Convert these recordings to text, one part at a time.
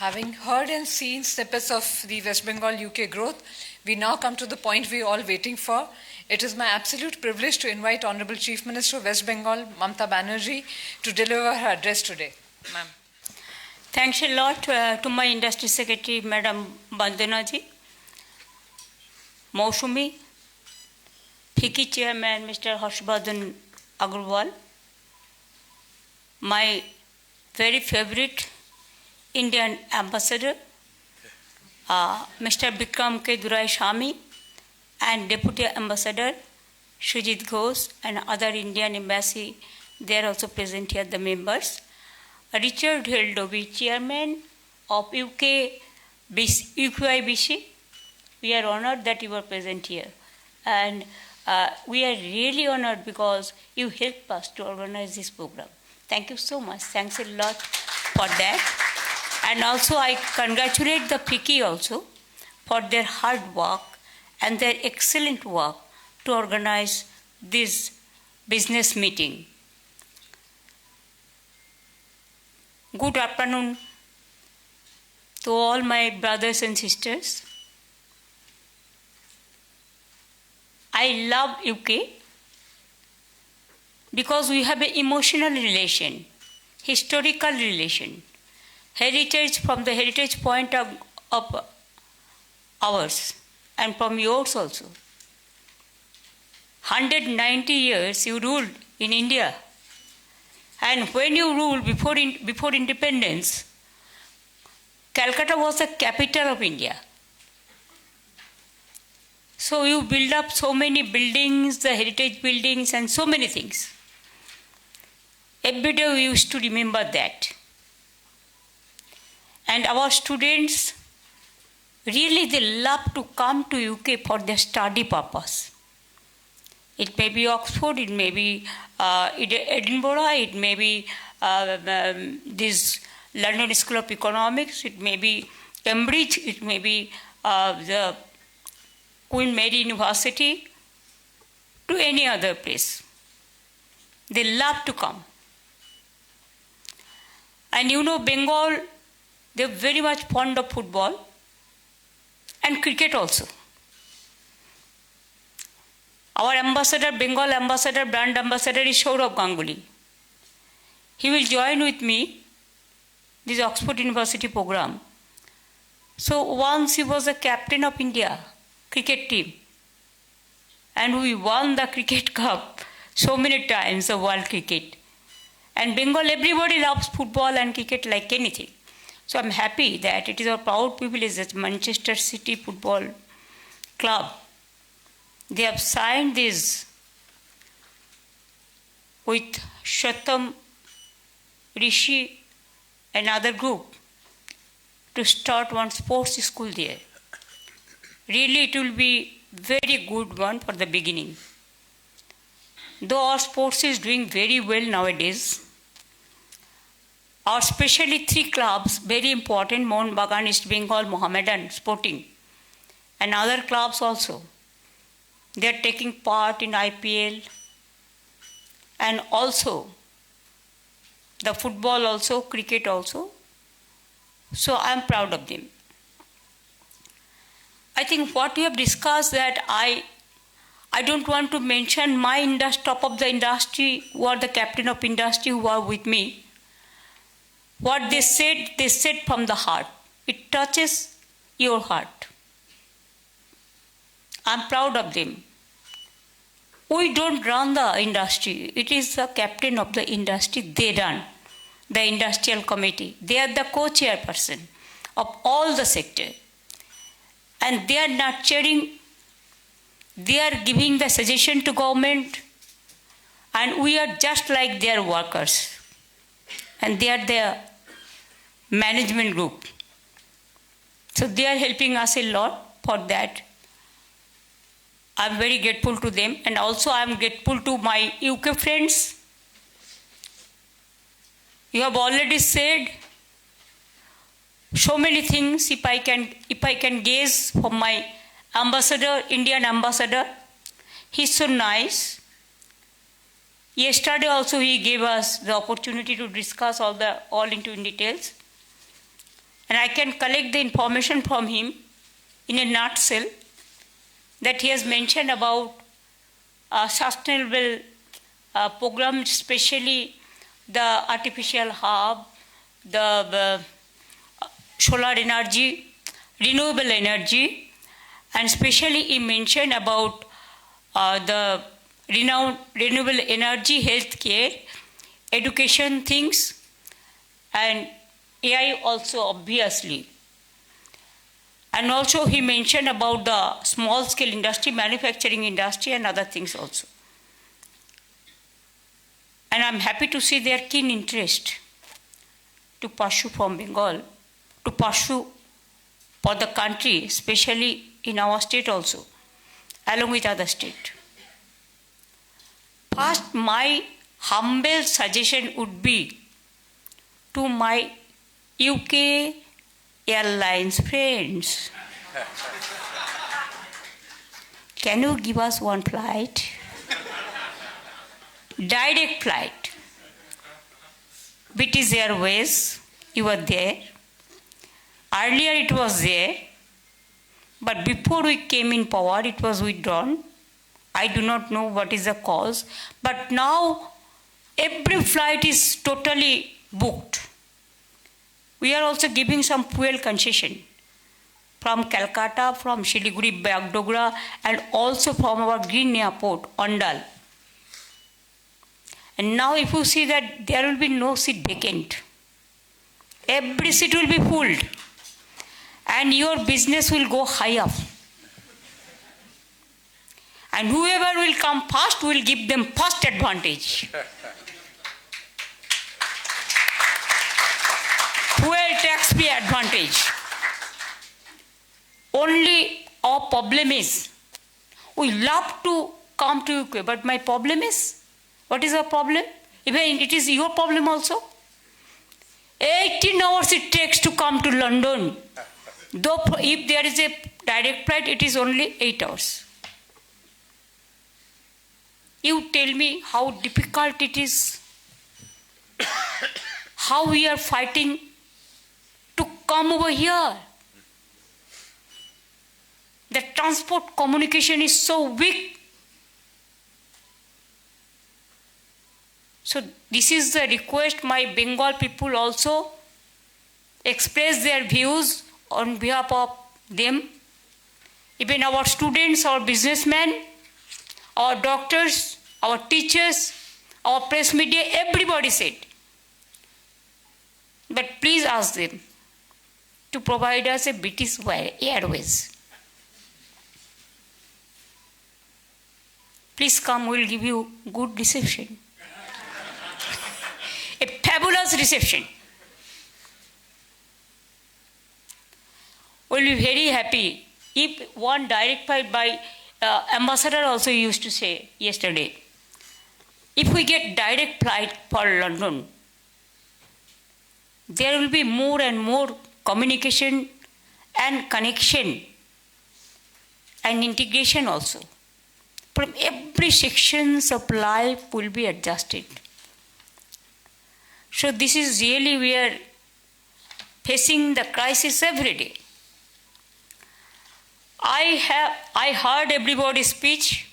Having heard and seen snippets of the West Bengal UK growth, we now come to the point we're all waiting for. It is my absolute privilege to invite Honorable Chief Minister of West Bengal, Mamata Banerjee, to deliver her address today. Ma'am. Thanks a lot to my Industry Secretary, Madam Bandana ji, Mausumi, FICCI Chairman, Mr. Harshvardhan Agrawal, my very favorite Indian Ambassador, Mr. Bikram K. Duraiswamy, and Deputy Ambassador Sujit Ghosh, and other Indian embassy, they are also present here, the members. Richard Heldoby, Chairman of UKIBC, we are honored that you are present here. And we are really honored because you helped us to organize this program. Thank you so much. Thanks a lot for that. And also I congratulate the FICCI also for their hard work and their excellent work to organize this business meeting. Good afternoon to all my brothers and sisters. I love UK because we have an emotional relation, historical relation, heritage from the heritage point of ours and from yours also. 190 years you ruled in India. And when you ruled before independence, Calcutta was the capital of India. So you build up so many buildings, the heritage buildings and so many things. Every day we used to remember that. And our students, really they love to come to UK for their study purpose. It may be Oxford, it may be Edinburgh, it may be this London School of Economics, it may be Cambridge, it may be the Queen Mary University, to any other place. They love to come. And you know, Bengal, they're very much fond of football and cricket also. Our ambassador, Bengal ambassador, brand ambassador is Sourav Ganguly. He will join with me this Oxford University program. So once he was a captain of India cricket team, and we won the cricket cup so many times, the world cricket. And Bengal, everybody loves football and cricket like anything. So I'm happy that it is our proud privilege that Manchester City Football Club, they have signed this with Shatam, Rishi, another group to start one sports school there. Really, it will be very good one for the beginning. Though our sports is doing very well nowadays, our especially 3 clubs, very important, Mohun Bagan, East Bengal, Mohammedan, Sporting, and other clubs also. They are taking part in IPL and also the football also, cricket also. So I am proud of them. I think what we have discussed that I don't want to mention my top of the industry who are the captain of industry who are with me. What they said from the heart. It touches your heart. I'm proud of them. We don't run the industry. It is the captain of the industry. They run the industrial committee. They are the co-chairperson of all the sector. And they are nurturing, they are giving the suggestion to government, and we are just like their workers. And they are their management group. So they are helping us a lot for that. I'm very grateful to them, and also I'm grateful to my UK friends. You have already said so many things. If I can guess from my ambassador, Indian ambassador, he's so nice. Yesterday also he gave us the opportunity to discuss all into details. and I can collect the information from him in a nutshell, that he has mentioned about sustainable program, especially the artificial hub, the solar energy, renewable energy, and especially he mentioned about the renewable energy, healthcare, education things, and AI also obviously. And also he mentioned about the small scale industry, manufacturing industry and other things also. And I'm happy to see their keen interest to pursue from Bengal, to pursue for the country, especially in our state also, along with other states. First, my humble suggestion would be to my UK Airlines friends. Can you give us one flight? Direct flight. British Airways, you were there. Earlier it was there, but before we came in power, it was withdrawn. I do not know what is the cause, but now every flight is totally booked. We are also giving some fuel concession from Calcutta, from Siliguri, Bagdogra, and also from our green airport, Ondal. And now if you see that there will be no seat vacant, every seat will be full, and your business will go high up. And whoever will come first, will give them first advantage. Fuel tax free advantage. Only our problem is, we love to come to UK, but my problem is, what is our problem? Even it is your problem also. 18 hours it takes to come to London. Though if there is a direct flight, it is only 8 hours. You tell me how difficult it is, how we are fighting to come over here. The transport communication is so weak. So this is the request. My Bengal people also express their views on behalf of them. Even our students, our businessmen, our doctors, our teachers, our press media, everybody said. But please ask them to provide us a British Airways. Please come, we'll give you good reception. A fabulous reception. We'll be very happy if one direct flight by ambassador also used to say yesterday. If we get direct flight for London, there will be more and more communication and connection and integration also. From every sections of life will be adjusted. So this is really, we are facing the crisis every day. I heard everybody's speech.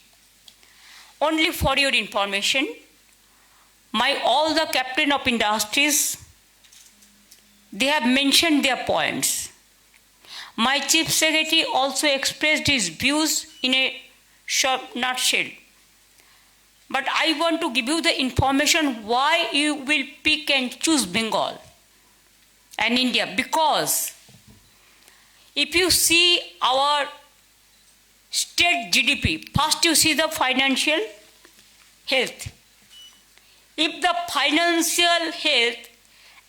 Only for your information, all the captain of industries, they have mentioned their points. My chief secretary also expressed his views in a short nutshell. But I want to give you the information why you will pick and choose Bengal and India. Because if you see our state GDP, first you see the financial health. If the financial health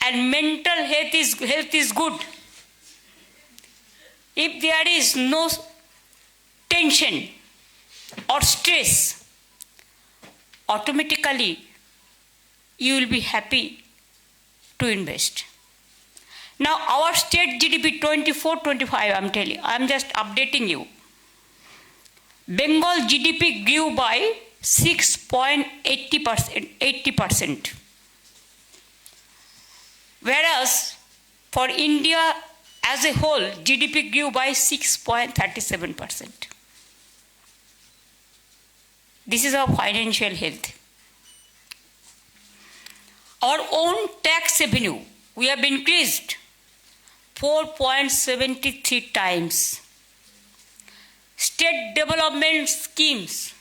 and mental health is good, if there is no tension or stress, automatically you will be happy to invest. Now our state GDP 24-25, I'm just updating you. Bengal GDP grew by 6.80%. Whereas for India, as a whole, GDP grew by 6.37%. This is our financial health. Our own tax revenue, we have increased 4.73 times. State development schemes,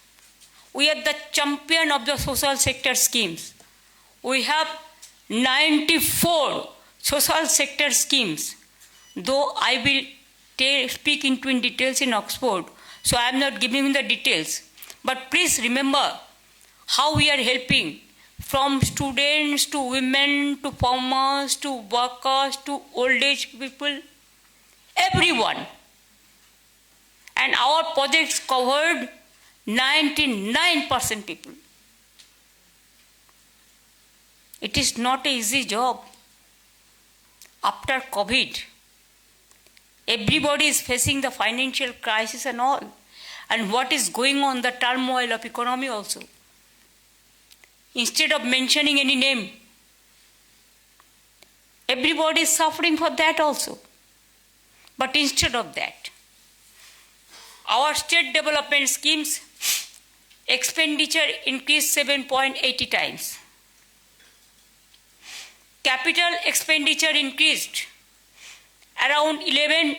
we are the champion of the social sector schemes. We have 94 social sector schemes, though I will speak in details in Oxford, so I am not giving the details. But please remember how we are helping, from students to women to farmers to workers to old age people, everyone. And our projects covered 99% people. It is not an easy job. After COVID, everybody is facing the financial crisis and all. And what is going on, the turmoil of economy also. Instead of mentioning any name, everybody is suffering for that also. But instead of that, our state development schemes expenditure increased 7.80 times. Capital expenditure increased around 11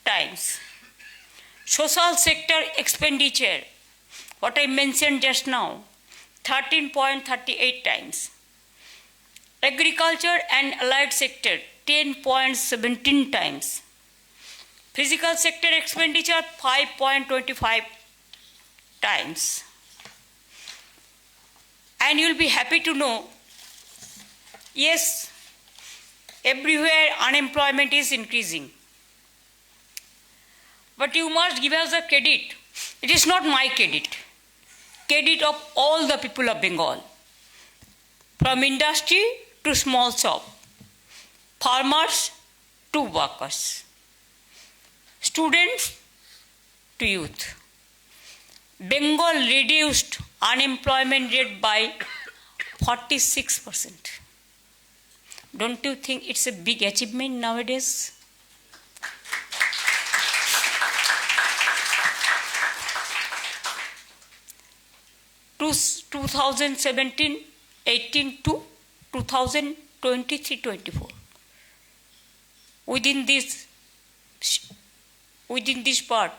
times. Social sector expenditure, what I mentioned just now, 13.38 times. Agriculture and allied sector, 10.17 times. Physical sector expenditure, 5.25 times. And you'll be happy to know, yes, everywhere unemployment is increasing. But you must give us the credit. It is not my credit. Credit of all the people of Bengal. From industry to small shop, farmers to workers, students to youth. Bengal reduced unemployment rate by 46%. Don't you think it's a big achievement nowadays? To 2017-18 to 2023-24. Within this part,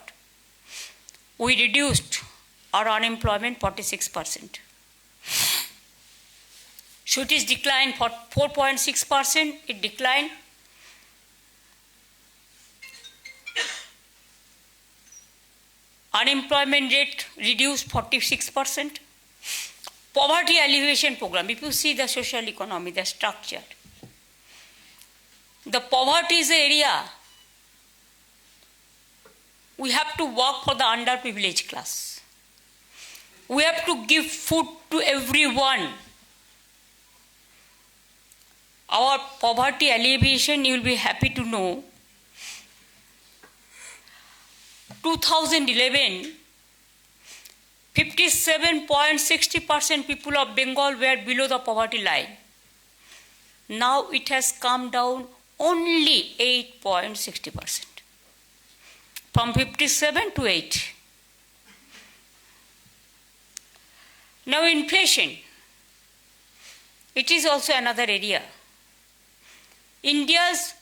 we reduced our unemployment 46%. So it is declined for 4.6%, it declined. Unemployment rate reduced 46%. Poverty alleviation program, if you see the social economy, the structure, the poverty is the area we have to work for the underprivileged class. We have to give food to everyone. Our poverty alleviation, you will be happy to know, 2011, 57.60% people of Bengal were below the poverty line. Now it has come down only 8.60%. From 57 to 8. Now inflation. It is also another area. India's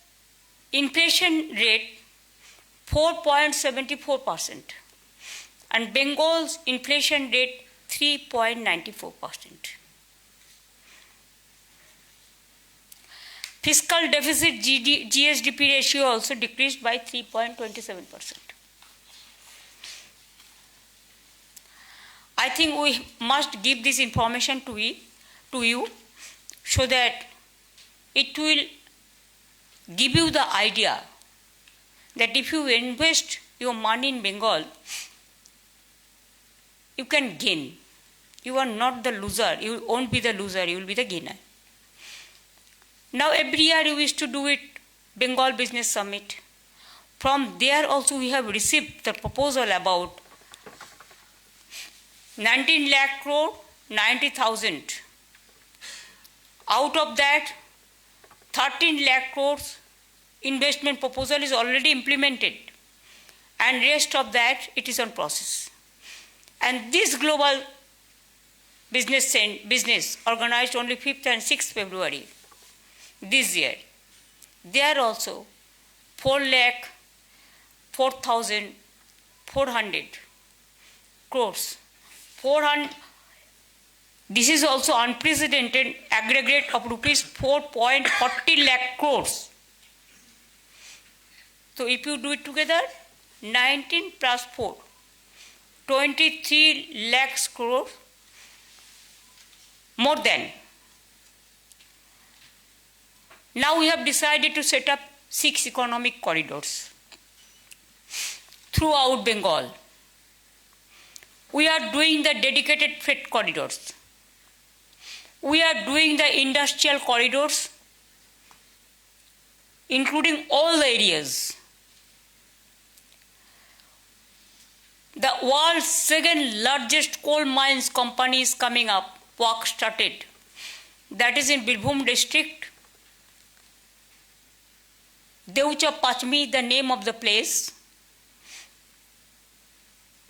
inflation rate 4.74%. And Bengal's inflation rate 3.94%. Fiscal deficit GSDP ratio also decreased by 3.27%. I think we must give this information to you so that it will give you the idea that if you invest your money in Bengal, you can gain. You are not the loser. You won't be the loser. You will be the gainer. Now every year we used to do it, Bengal Business Summit. From there also we have received the proposal about 19 lakh crore, 90,000. Out of that, 13 lakh crores investment proposal is already implemented, and rest of that it is on process. And this global business organized only 5th and 6th February this year. There also 4,04,400 crores. This is also unprecedented aggregate of rupees 4.40 lakh crores. So if you do it together, 19 plus 4, 23 lakhs crores, more than. Now we have decided to set up 6 economic corridors throughout Bengal. We are doing the dedicated freight corridors. We are doing the industrial corridors, including all the areas. The world's second largest coal mines company is coming up, work started. That is in Birbhum district. Deucha Pachmi, the name of the place.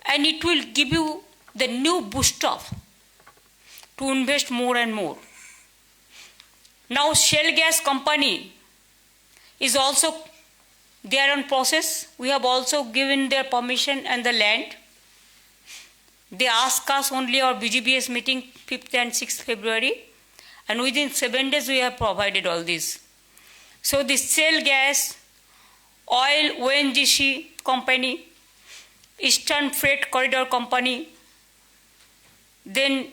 And it will give you the new boost up to invest more and more. Now Shell Gas Company is also there on process. We have also given their permission and the land. They asked us only our BGBS meeting 5th and 6th February, and within 7 days we have provided all this. So the Shell Gas, Oil ONGC Company, Eastern Freight Corridor Company, then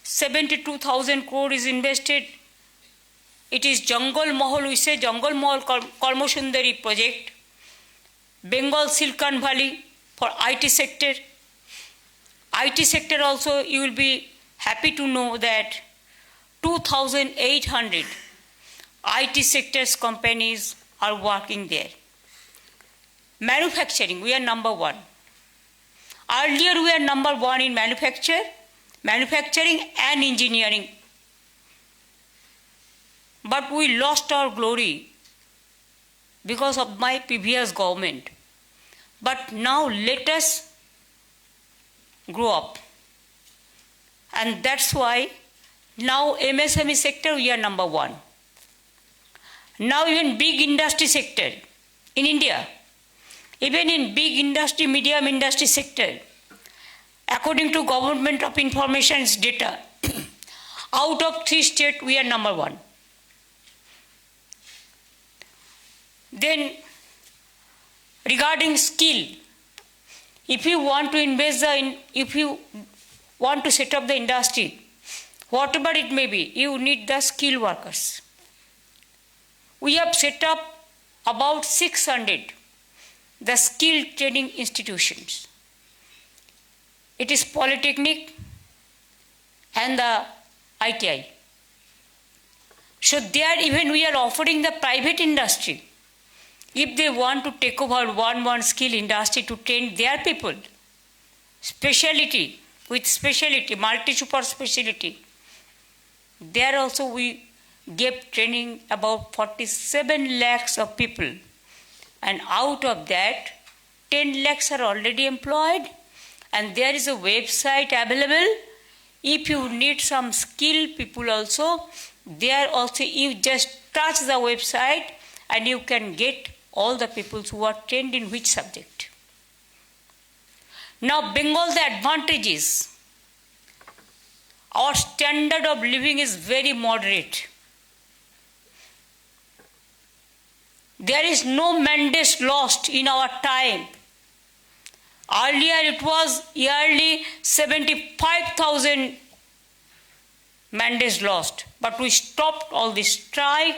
72,000 crore is invested. It is Jangal Mahal, we say Jangal Mahal Karma Sundari project, Bengal Silicon Valley for IT sector. IT sector also, you will be happy to know that 2,800 IT sectors companies are working there. Manufacturing, we are number 1. Earlier we were number 1 in manufacturing and engineering. But we lost our glory because of my previous government. But now let us grow up. And that's why now MSME sector we are number 1. Now even big industry sector in India, even in big industry, medium industry sector, according to Government of Information's data, out of 3 states we are number 1. Then regarding skill, if you want to invest if you want to set up the industry, whatever it may be, you need the skilled workers. We have set up about 600 the skill training institutions. It is Polytechnic and the ITI. So there even we are offering the private industry, if they want to take over one skill industry to train their people, speciality, with speciality, multi-super speciality, there also we gave training about 47 lakhs of people. And out of that, 10 lakhs are already employed. And there is a website available. If you need some skilled people also, there also you just touch the website and you can get all the people who are trained in which subject. Now Bengal, the advantage is our standard of living is very moderate. There is no mandates lost in our time. Earlier it was yearly 75,000 mandates lost, but we stopped all this strike,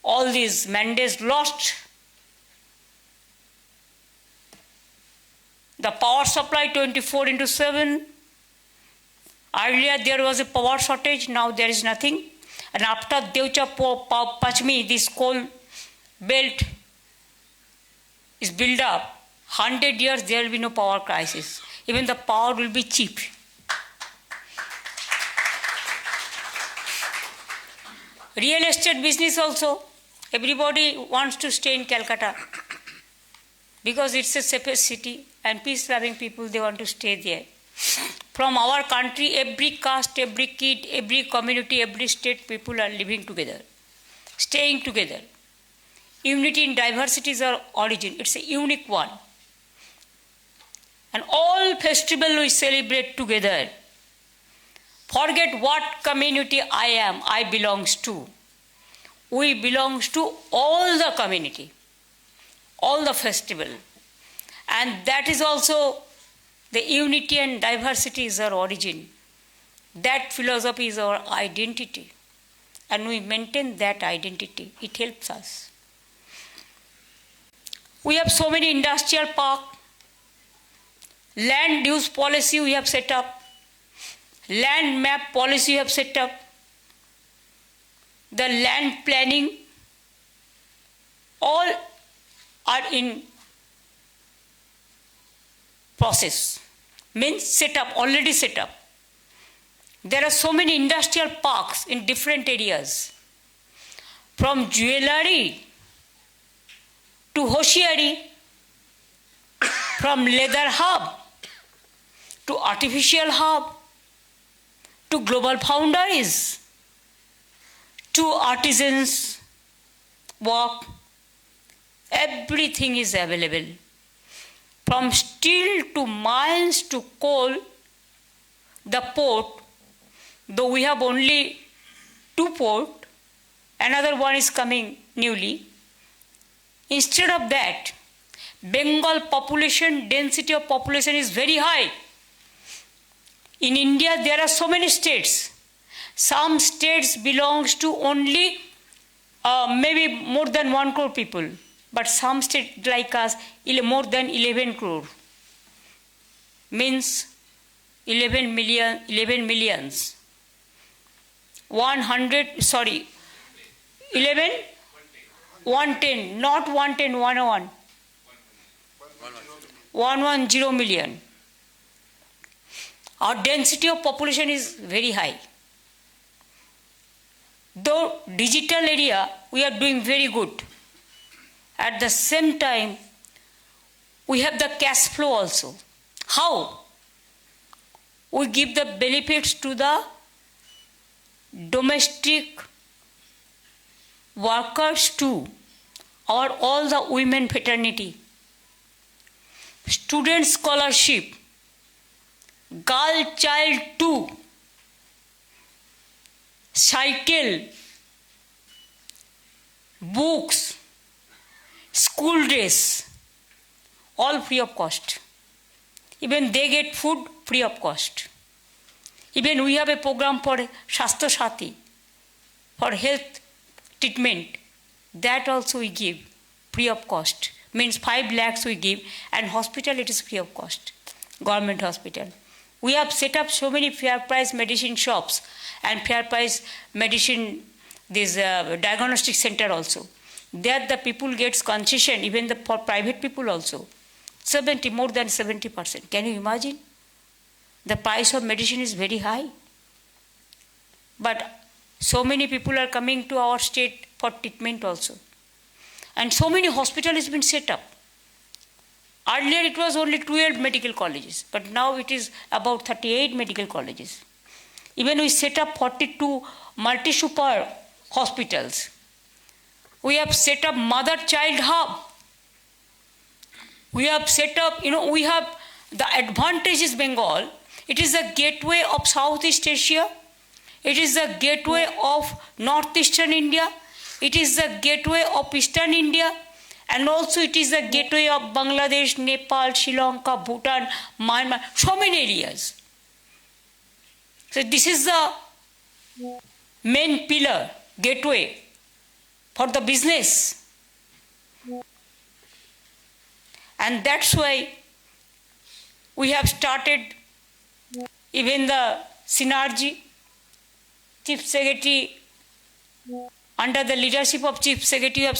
all these mandates lost. The power supply 24/7. Earlier there was a power shortage, now there is nothing. And after Deucha Pachmi, this coal belt is built up, 100 years there will be no power crisis. Even the power will be cheap. Real estate business also, Everybody wants to stay in Calcutta because it's a safest city and peace-loving people, they want to stay there. From our country, every caste, every kid, every community, every state, people are living together, staying together. Unity in diversity is our origin. It's a unique one. And all festival we celebrate together. Forget what community I am, I belongs to. We belongs to all the community, all the festival. And that is also the unity and diversity is our origin. That philosophy is our identity. And we maintain that identity. It helps us. We have so many industrial parks. Land use policy we have set up. Land map policy we have set up. The land planning, all are in process. Means set up, already set up. There are so many industrial parks in different areas. From jewelry to hosiery, from leather hub to artificial hub to global foundries to artisans work, everything is available. From steel to mines to coal, the port, though we have only 2 ports, another one is coming newly. Instead of that, Bengal population, density of population is very high. In India, there are so many states. Some states belongs to only maybe more than 1 crore people. But some states like us, more than 11 crore. Means 11 millions. 110, not 110, 101. 110 million. Our density of population is very high. Though digital area, we are doing very good. At the same time, we have the cash flow also. How? We give the benefits to the domestic workers too, or all the women fraternity. Student scholarship, girl child too, cycle, books, school dress, all free of cost. Even they get food free of cost. Even we have a program for Shastha Sati, for health treatment. That also we give free of cost. Means 5 lakhs we give, and hospital it is free of cost. Government hospital. We have set up so many fair price medicine shops and fair price medicine, this diagnostic center also. There the people gets concession, even for private people also. More than 70%. Can you imagine? The price of medicine is very high. But so many people are coming to our state for treatment also. And so many hospitals has been set up. Earlier it was only 12 medical colleges, but now it is about 38 medical colleges. Even we set up 42 multi-super hospitals. We have set up mother-child hub. We have set up, we have the advantage is Bengal. It is the gateway of Southeast Asia. It is the gateway of Northeastern India. It is the gateway of Eastern India. And also it is the gateway of Bangladesh, Nepal, Sri Lanka, Bhutan, Myanmar, so many areas. So this is the main pillar, gateway for the business. And that's why we have started even the synergy. Chief Secretary, under the leadership of Chief Secretary, have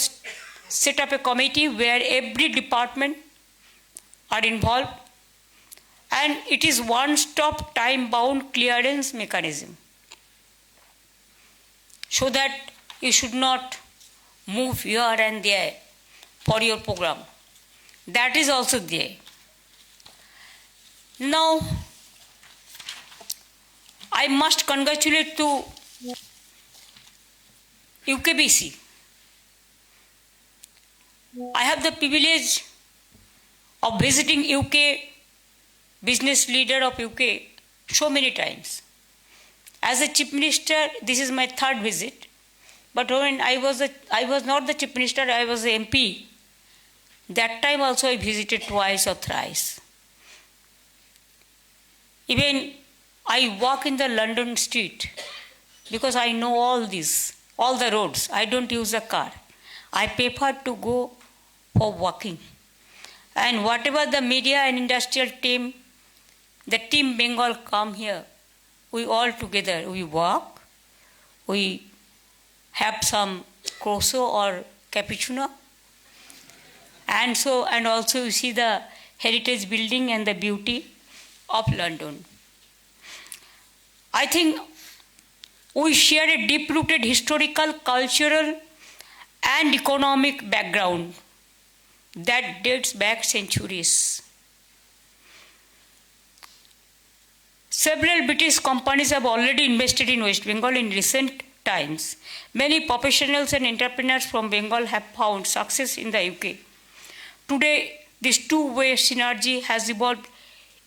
set up a committee where every department are involved, and it is one-stop time-bound clearance mechanism, so that you should not move here and there for your program. That is also there. Now, I must congratulate to UKBC. I have the privilege of visiting UK, business leader of UK, so many times. As a Chief Minister, this is my third visit. But when I was not the Chief Minister, I was the MP. That time also I visited twice or thrice. Even I walk in the London street because I know all this, all the roads. I don't use a car. I prefer to go for walking. And whatever the media and industrial team, the team Bengal come here, we all together, we walk, we have some croissant or cappuccino, and also you see the heritage building and the beauty of London. I think we share a deep-rooted historical, cultural, and economic background that dates back centuries. Several British companies have already invested in West Bengal in recent times. Many professionals and entrepreneurs from Bengal have found success in the UK. Today, this two-way synergy has evolved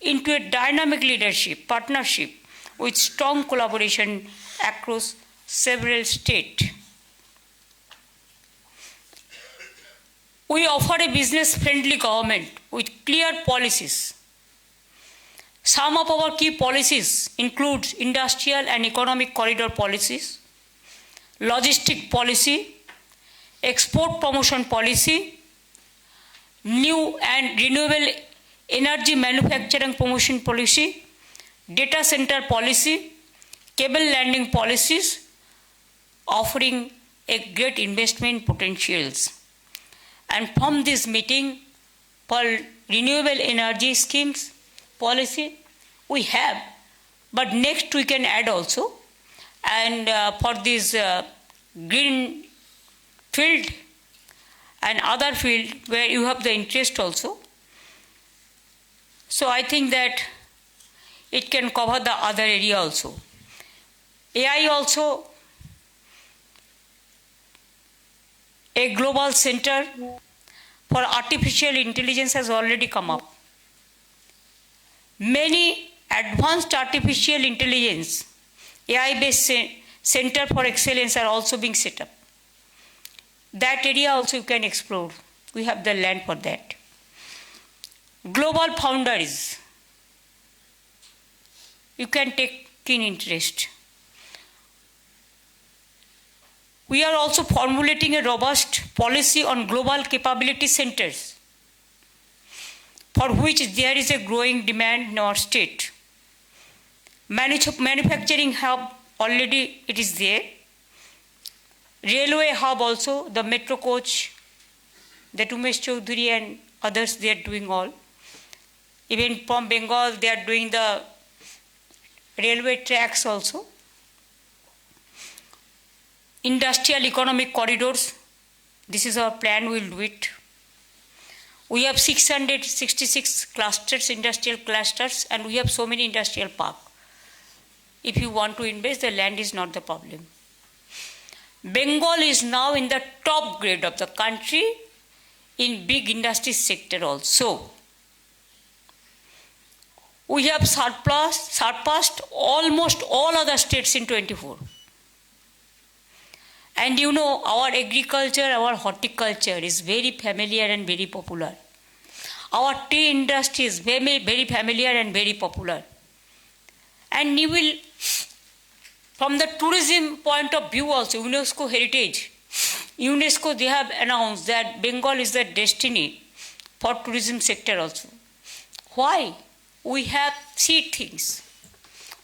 into a dynamic leadership partnership with strong collaboration across several states. We offer a business-friendly government with clear policies. Some of our key policies include industrial and economic corridor policies, logistic policy, export promotion policy, new and renewable energy manufacturing promotion policy, data center policy, cable landing policies, offering a great investment potentials. And from this meeting, for renewable energy schemes policy, we have, but next we can add also. And for this green field and other field where you have the interest also. So I think that it can cover the other area also. AI also, a global center for artificial intelligence has already come up. Many advanced artificial intelligence, AI-based center for excellence are also being set up. That area also you can explore. We have the land for that. Global foundries, you can take keen interest. We are also formulating a robust policy on global capability centers, for which there is a growing demand in our state. Manufacturing hub, already it is there. Railway hub also, the metro coach, the Umesh Choudhury and others, they are doing all. Even from Bengal, they are doing the railway tracks also. Industrial economic corridors, this is our plan, we will do it. We have 666 clusters, industrial clusters, and we have so many industrial parks. If you want to invest, the land is not the problem. Bengal is now in the top grade of the country in big industry sector also. We have surpassed almost all other states in 24. And you know, our agriculture, our horticulture is very familiar and very popular. Our tea industry is very, very familiar and very popular. And you will, from the tourism point of view also, UNESCO heritage, UNESCO, they have announced that Bengal is the destiny for tourism sector also. Why? We have sea things.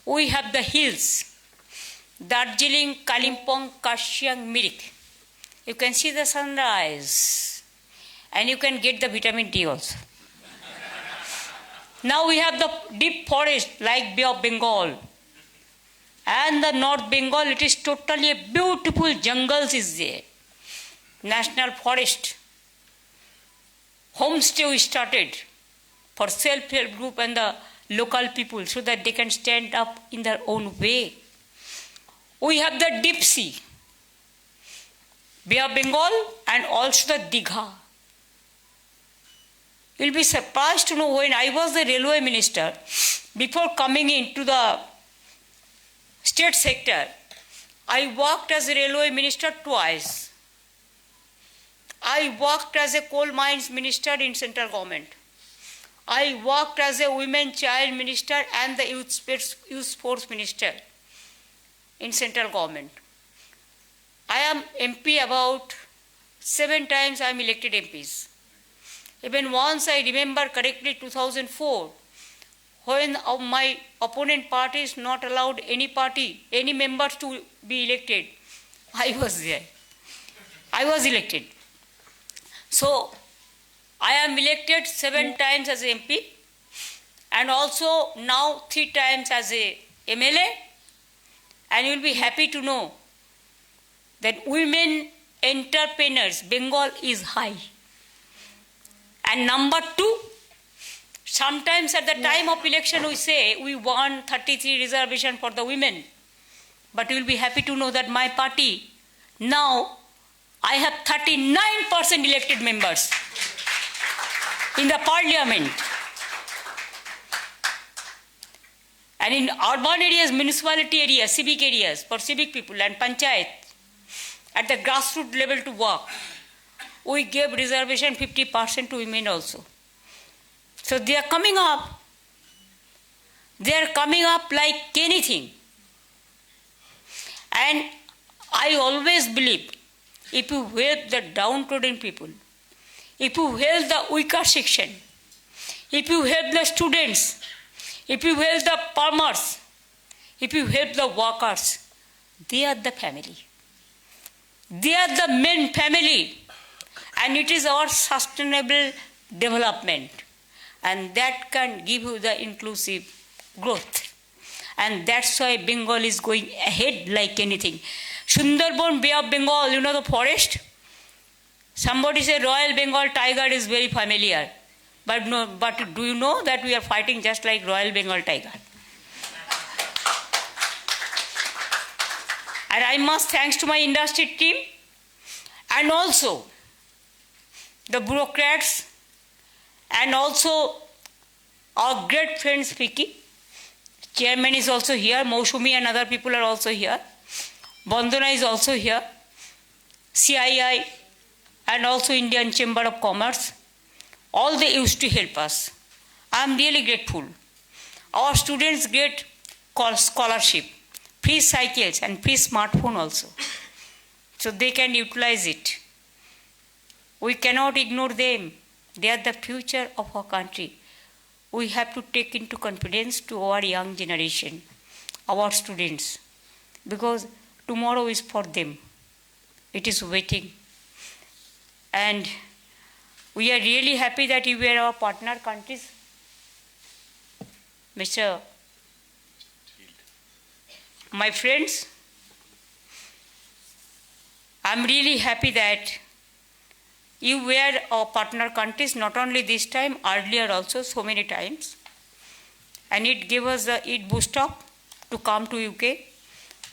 We have the hills. Darjeeling, Kalimpong, Karshiang, Mirik. You can see the sunrise. And you can get the vitamin D also. Now we have the deep forest like Bay of Bengal. And the North Bengal, it is totally a beautiful jungles is there. national forest, homestay we started for self-help group and the local people so that they can stand up in their own way. We have the deep sea, Bay of Bengal, and also the Digha. You'll be surprised to know when I was the railway minister, before coming into the state sector, I worked as a railway minister twice. I worked as a coal mines minister in central government. I worked as a women child minister and the youth sports minister in central government. I am MP about 7 times I am elected MPs. Even once I remember correctly 2004, when my opponent party is not allowed any members to be elected, I was there. I was elected. So, I am elected 7 times as MP and also now 3 times as a MLA, and you will be happy to know that women entrepreneurs, Bengal is high. And number 2, sometimes at the time of election we say we won 33 reservation for the women. But you will be happy to know that my party, now I have 39% elected members in the parliament. And in urban areas, municipality areas, civic areas, for civic people and panchayat, at the grassroots level to work, we gave reservation 50% to women also. So they are coming up. They are coming up like anything. And I always believe, if you help the downtrodden people, if you help the weaker section, if you help the students, if you help the farmers, if you help the workers, they are the family. They are the main family. And it is our sustainable development. And that can give you the inclusive growth. And that's why Bengal is going ahead like anything. Sundarban, Bay of Bengal, you know the forest? Somebody said Royal Bengal tiger is very familiar. But do you know that we are fighting just like Royal Bengal tiger? And I must thanks to my industry team and also the bureaucrats and also our great friend Vicky. Chairman is also here, Moshumi and other people are also here. Bandana is also here, CII and also Indian Chamber of Commerce. All they used to help us. I am really grateful. Our students get scholarship, free cycles and free smartphone also. So they can utilize it. We cannot ignore them. They are the future of our country. We have to take into confidence to our young generation, our students, because tomorrow is for them. It is waiting. And we are really happy that you were our partner countries. My friends, I'm really happy that you were our partner countries, not only this time, earlier also, so many times. And it gave us it boost up to come to UK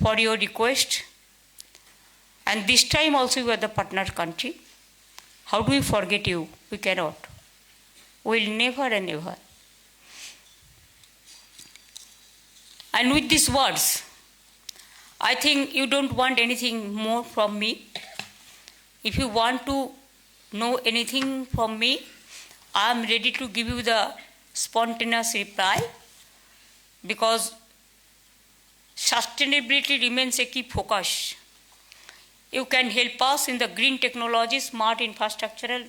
for your request. And this time also you are the partner country. How do we forget you? We cannot. We will never and never. And with these words, I think you don't want anything more from me. If you want to know anything from me, I am ready to give you the spontaneous reply, because sustainability remains a key focus. You can help us in the green technology, smart infrastructural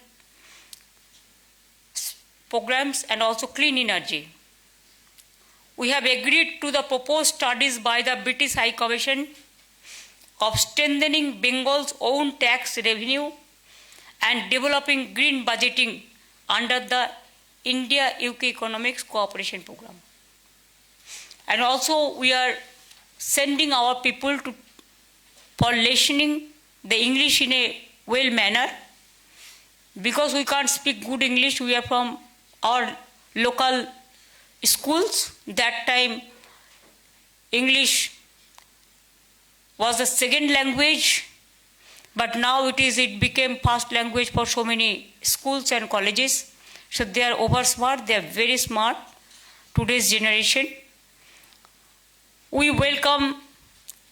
programs and also clean energy. We have agreed to the proposed studies by the British High Commission of strengthening Bengal's own tax revenue and developing green budgeting under the India-UK Economics Cooperation Program. And also we are sending our people for listening the English in a well manner. Because we can't speak good English, we are from our local schools. That time, English was the second language, but now it became first language for so many schools and colleges. So they are over smart, they are very smart, today's generation. We welcome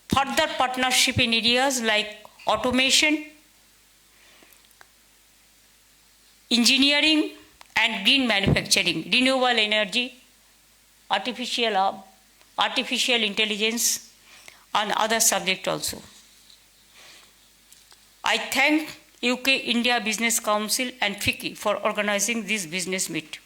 further partnership in areas like automation, engineering and green manufacturing, renewable energy, artificial intelligence, and other subjects also. I thank UK-India Business Council and FICCI for organizing this business meet.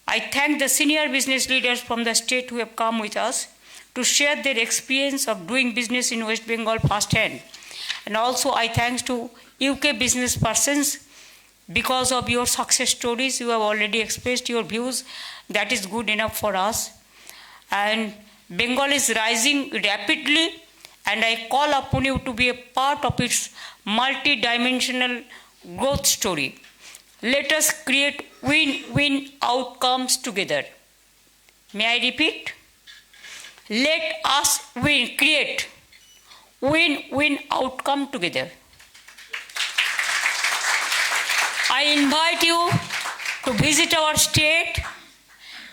I thank the senior business leaders from the state who have come with us to share their experience of doing business in West Bengal firsthand. And also I thank to UK business persons. Because of your success stories, you have already expressed your views. That is good enough for us. And Bengal is rising rapidly, and I call upon you to be a part of its multi-dimensional growth story. Let us create win-win outcomes together. May I repeat? Let us create win-win outcome together. I invite you to visit our state,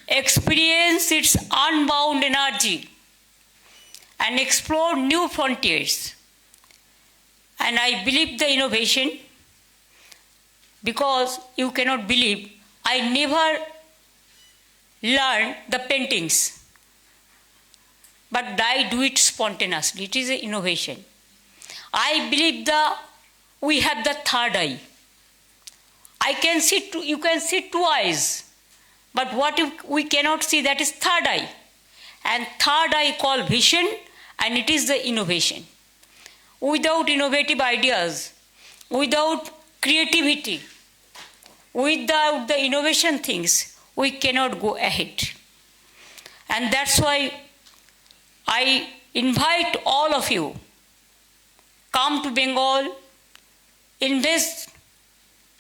experience its unbound energy, and explore new frontiers. And I believe the innovation, because you cannot believe, I never learned the paintings, but I do it spontaneously. It is an innovation. I believe we have the third eye. You can see two eyes, but what we cannot see, that is third eye. And third eye called vision, and it is the innovation. Without innovative ideas, without creativity, without the innovation things, we cannot go ahead. And that's why I invite all of you, come to Bengal, invest,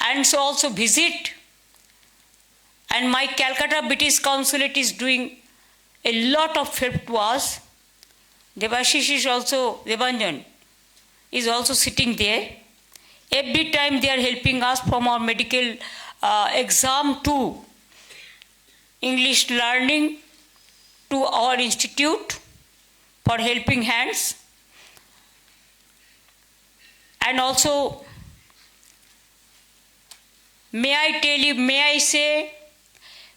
and so also visit. And my Calcutta British Consulate is doing a lot of help to us. Devashish is also, Devanjan is also sitting there. Every time they are helping us from our medical exam to English learning to our institute for helping hands. And also, may I say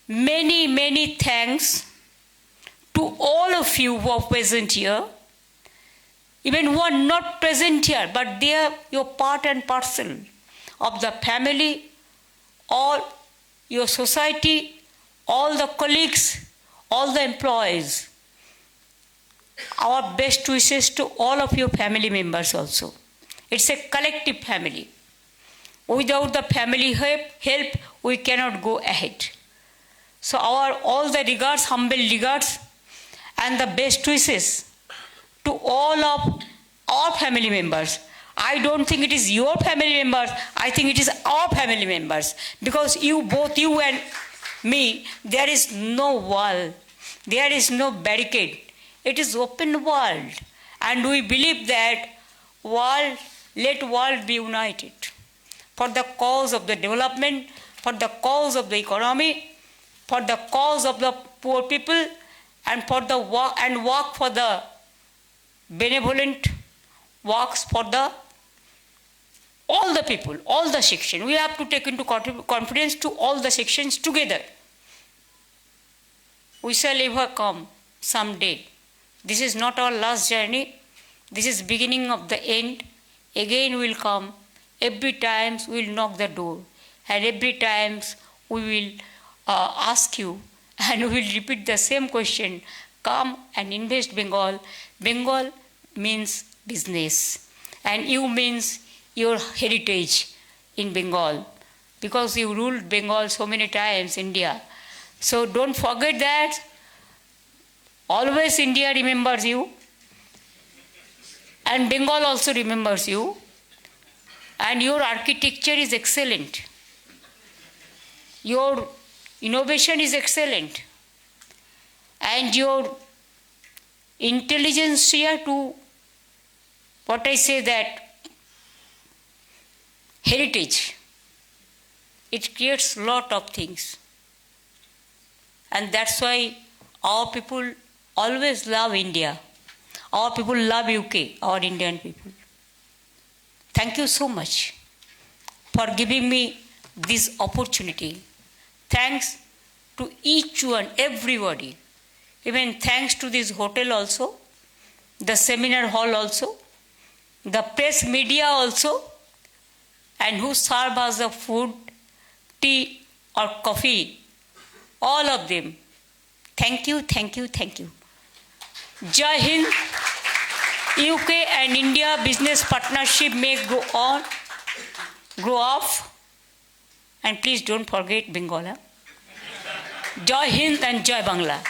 many, many thanks to all of you who are present here, even who are not present here, but they are your part and parcel of the family, all your society, all the colleagues, all the employees. Our best wishes to all of your family members also. It's a collective family. Without the family help, we cannot go ahead. So all the regards, humble regards, and the best wishes to all of our family members. I don't think it is your family members, I think it is our family members. Because both you and me, there is no wall, there is no barricade. It is open world. And we believe that let world be united for the cause of the development, for the cause of the economy, for the cause of the poor people, and for the work for the benevolent works for all the people, all the sections. We have to take into confidence to all the sections together. We shall ever come someday. This is not our last journey. This is beginning of the end. Again we will come. Every time we will knock the door. And every time we will ask you, and we will repeat the same question. Come and invest Bengal. Bengal means business. And you means your heritage in Bengal. Because you ruled Bengal so many times, India. So don't forget that. Always India remembers you. And Bengal also remembers you. and your architecture is excellent. Your innovation is excellent. And your intelligence here to, what I say, that heritage, it creates lot of things. And that's why our people always love India. Our people love UK, our Indian people. Thank you so much for giving me this opportunity. Thanks to each one, everybody. Even thanks to this hotel also, the seminar hall also, the press media also, and who serve us the food, tea or coffee, all of them. Thank you, thank you, thank you. Jai Hind. UK and India business partnership may go on, grow off, and please don't forget Bengal. Jai Hind and Jai Bangla.